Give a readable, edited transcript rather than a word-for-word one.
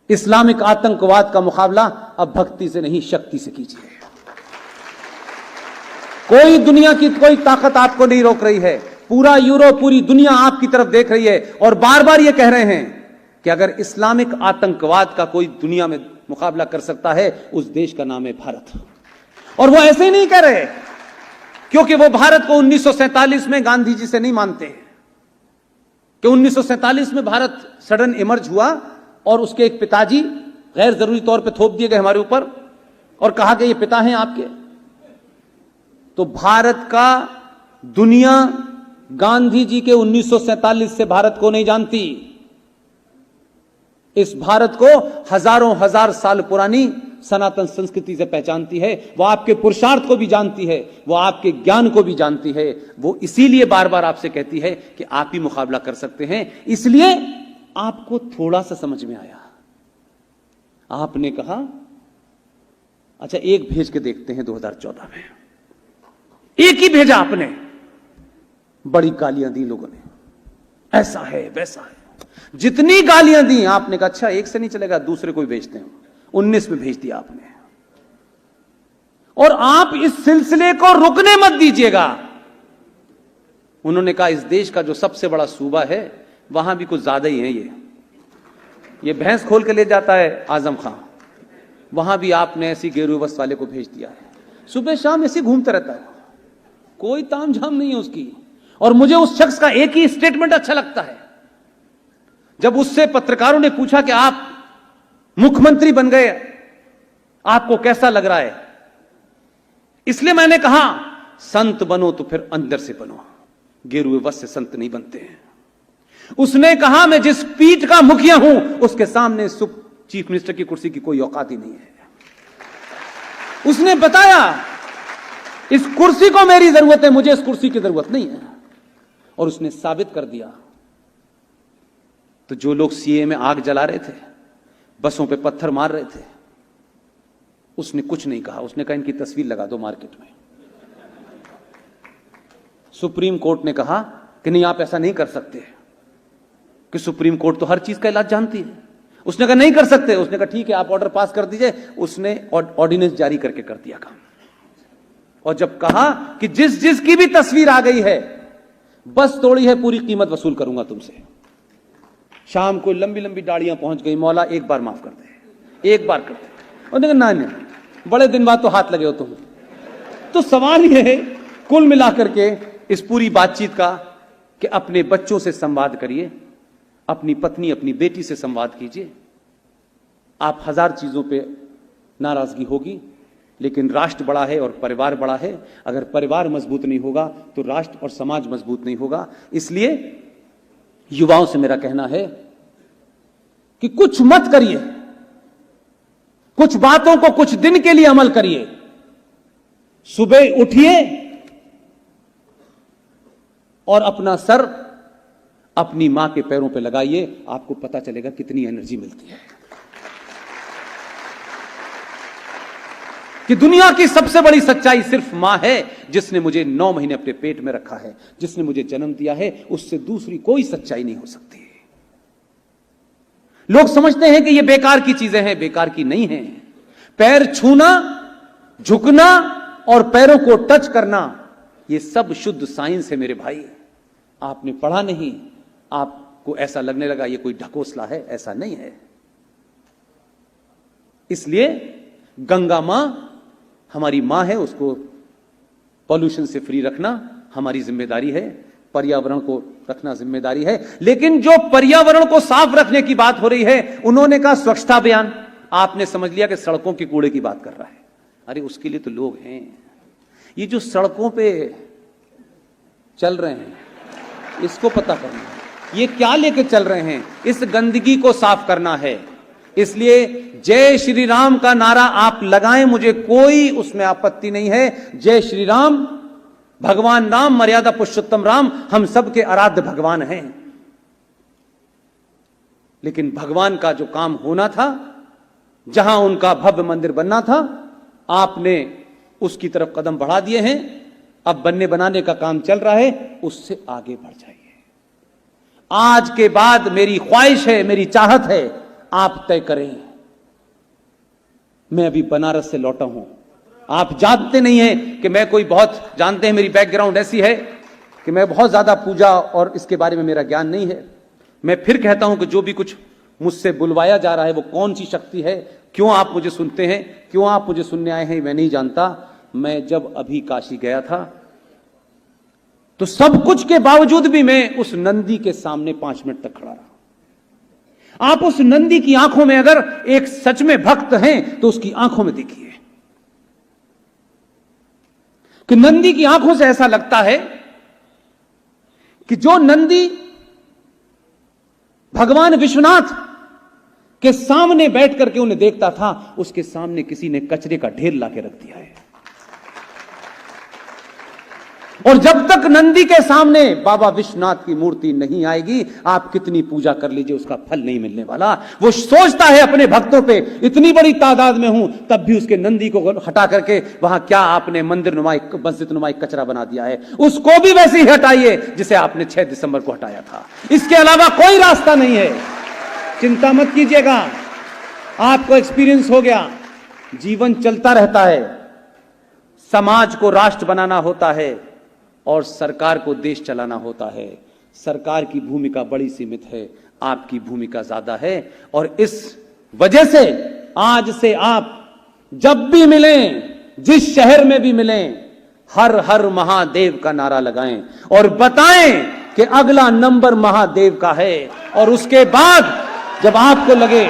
Islamic आतंकवाद का मुकाबला अब भक्ति से नहीं, शक्ति से कीजिए। कोई दुनिया की कोई ताकत आपको नहीं रोक रही है। पूरा यूरोप, पूरी दुनिया आपकी तरफ देख रही है और बार बार यह कह रहे हैं कि अगर इस्लामिक आतंकवाद का कोई दुनिया में मुकाबला कर सकता है, उस देश का नाम है भारत। और वो ऐसे ही नहीं कह रहे क्योंकि वो भारत को 1947 में गांधी जी से नहीं मानते हैं कि 1947 में भारत सडन इमर्ज हुआ और उसके एक पिताजी गैर जरूरी तौर पे थोप दिए गए हमारे ऊपर और कहा कि ये पिता हैं आपके। तो भारत का दुनिया गांधी जी के 1947 से भारत को नहीं जानती। इस भारत को हजारों हजार साल पुरानी सनातन संस्कृति से पहचानती है। वो आपके पुरुषार्थ को भी जानती है, वो आपके ज्ञान को भी जानती है। वो इसीलिए बार बार आपसे कहती है कि आप ही मुकाबला कर सकते हैं। इसलिए आपको थोड़ा सा समझ में आया। आपने कहा अच्छा एक भेज के देखते हैं 2014 में। एक ही भेजा आपने, बड़ी गालियां दी लोगों ने, ऐसा है वैसा है, जितनी गालियां दी आपने कहा अच्छा एक से नहीं चलेगा, दूसरे को भी भेजते हैं। 19 में भेज दिया आपने। और आप इस सिलसिले को रुकने मत दीजिएगा। उन्होंने कहा इस देश का जो सबसे बड़ा सूबा है वहां भी कुछ ज्यादा ही है, ये भैंस खोल के ले जाता है आजम खां, वहां भी आपने ऐसी गेरू वस्त्र वाले को भेज दिया है। सुबह शाम ऐसे घूमता रहता है, कोई तामझाम नहीं है उसकी। और मुझे उस शख्स का एक ही स्टेटमेंट अच्छा लगता है, जब उससे पत्रकारों ने पूछा कि आप मुख्यमंत्री बन गए, आपको कैसा लग रहा है? इसलिए मैंने कहा संत बनो तो फिर अंदर से बनो, गेरुए वस्त्र से संत नहीं बनते हैं। उसने कहा मैं जिस पीठ का मुखिया हूं उसके सामने चीफ मिनिस्टर की कुर्सी की कोई औकात ही नहीं है। उसने बताया इस कुर्सी को मेरी जरूरत है, मुझे इस कुर्सी की जरूरत नहीं है। और उसने साबित कर दिया। तो जो लोग सीए में आग जला रहे थे, बसों पे पत्थर मार रहे थे, उसने कुछ नहीं कहा। उसने कहा इनकी तस्वीर लगा दो मार्केट में। सुप्रीम कोर्ट ने कहा कि नहीं आप ऐसा नहीं कर सकते, कि सुप्रीम कोर्ट तो हर चीज का इलाज जानती है। उसने कहा नहीं कर सकते। उसने कहा ठीक है आप ऑर्डर पास कर दीजिए। उसने ऑर्डिनेंस जारी करके कर दिया काम। और जब कहा कि जिस जिसकी भी तस्वीर आ गई है बस तोड़ी है, पूरी कीमत वसूल करूंगा तुमसे। शाम को लंबी लंबी दाढ़ियां पहुंच गई, मौला एक बार माफ कर दे, एक बार कर दे। उन्होंने कहा नहीं, बड़े दिन बाद तो हाथ लगे हो तुम। तो सवाल यह है कुल मिलाकर के इस पूरी बातचीत का कि अपने बच्चों से संवाद करिए, अपनी पत्नी अपनी बेटी से संवाद कीजिए। आप हजार चीजों पे नाराजगी होगी, लेकिन राष्ट्र बड़ा है और परिवार बड़ा है। अगर परिवार मजबूत नहीं होगा तो राष्ट्र और समाज मजबूत नहीं होगा। इसलिए युवाओं से मेरा कहना है कि कुछ मत करिए, कुछ बातों को कुछ दिन के लिए अमल करिए। सुबह उठिए और अपना सर अपनी मां के पैरों पे लगाइए, आपको पता चलेगा कितनी एनर्जी मिलती है। कि दुनिया की सबसे बड़ी सच्चाई सिर्फ मां है, जिसने मुझे 9 महीने अपने पेट में रखा है, जिसने मुझे जन्म दिया है। उससे दूसरी कोई सच्चाई नहीं हो सकती। लोग समझते हैं कि ये बेकार की चीजें हैं, बेकार की नहीं है। पैर छूना, झुकना और पैरों को टच करना, ये सब शुद्ध साइंस है मेरे भाई। आपने पढ़ा नहीं, आपको ऐसा लगने लगा ये कोई ढकोसला है, ऐसा नहीं है। इसलिए गंगा मां हमारी मां है, उसको पॉल्यूशन से फ्री रखना हमारी जिम्मेदारी है, पर्यावरण को रखना जिम्मेदारी है। लेकिन जो पर्यावरण को साफ रखने की बात हो रही है, उन्होंने कहा स्वच्छता अभियान। आपने समझ लिया कि सड़कों के कूड़े की बात कर रहा है। अरे उसके लिए तो लोग हैं। ये जो सड़कों पे चल रहे हैं इसको पता करना है, ये क्या लेके चल रहे हैं। इस गंदगी को साफ करना है। इसलिए जय श्री राम का नारा आप लगाएं, मुझे कोई उसमें आपत्ति नहीं है। जय श्री राम, भगवान राम, मर्यादा पुरुषोत्तम राम हम सबके आराध्य भगवान हैं। लेकिन भगवान का जो काम होना था, जहां उनका भव्य मंदिर बनना था, आपने उसकी तरफ कदम बढ़ा दिए हैं। अब बनने बनाने का काम चल रहा है, उससे आगे बढ़ जाइए। आज के बाद मेरी ख्वाहिश है, मेरी चाहत है, आप तय करें। मैं अभी बनारस से लौटा हूं, आप जानते नहीं हैं कि मैं कोई बहुत, जानते हैं मेरी बैकग्राउंड ऐसी है कि मैं बहुत ज्यादा पूजा और इसके बारे में मेरा ज्ञान नहीं है। मैं फिर कहता हूं कि जो भी कुछ मुझसे बुलवाया जा रहा है वो कौन सी शक्ति है, क्यों आप मुझे सुनते हैं, क्यों आप मुझे सुनने आए हैं, मैं नहीं जानता। मैं जब अभी काशी गया था तो सब कुछ के बावजूद भी मैं उस नंदी के सामने 5 मिनट तक खड़ा रहा। आप उस नंदी की आंखों में अगर एक सच में भक्त हैं तो उसकी आंखों में देखिए कि नंदी की आंखों से ऐसा लगता है कि जो नंदी भगवान विश्वनाथ के सामने बैठ करके उन्हें देखता था, उसके सामने किसी ने कचरे का ढेर लाके रख दिया है। और जब तक नंदी के सामने बाबा विश्वनाथ की मूर्ति नहीं आएगी, आप कितनी पूजा कर लीजिए उसका फल नहीं मिलने वाला। वो सोचता है अपने भक्तों पे, इतनी बड़ी तादाद में हूं तब भी उसके नंदी को हटा करके वहां क्या आपने मंदिर नुमाई, मस्जिद नुमाई कचरा बना दिया है, उसको भी वैसे ही हटाइए जिसे आपने 6 दिसंबर को हटाया था। इसके अलावा कोई रास्ता नहीं है। चिंता मत कीजिएगा, आपको एक्सपीरियंस हो गया। जीवन चलता रहता है, समाज को राष्ट्र बनाना होता है और सरकार को देश चलाना होता है। सरकार की भूमिका बड़ी सीमित है, आपकी भूमिका ज्यादा है। और इस वजह से आज से आप जब भी मिलें, जिस शहर में भी मिलें, हर हर महादेव का नारा लगाएं और बताएं कि अगला नंबर महादेव का है। और उसके बाद जब आपको लगे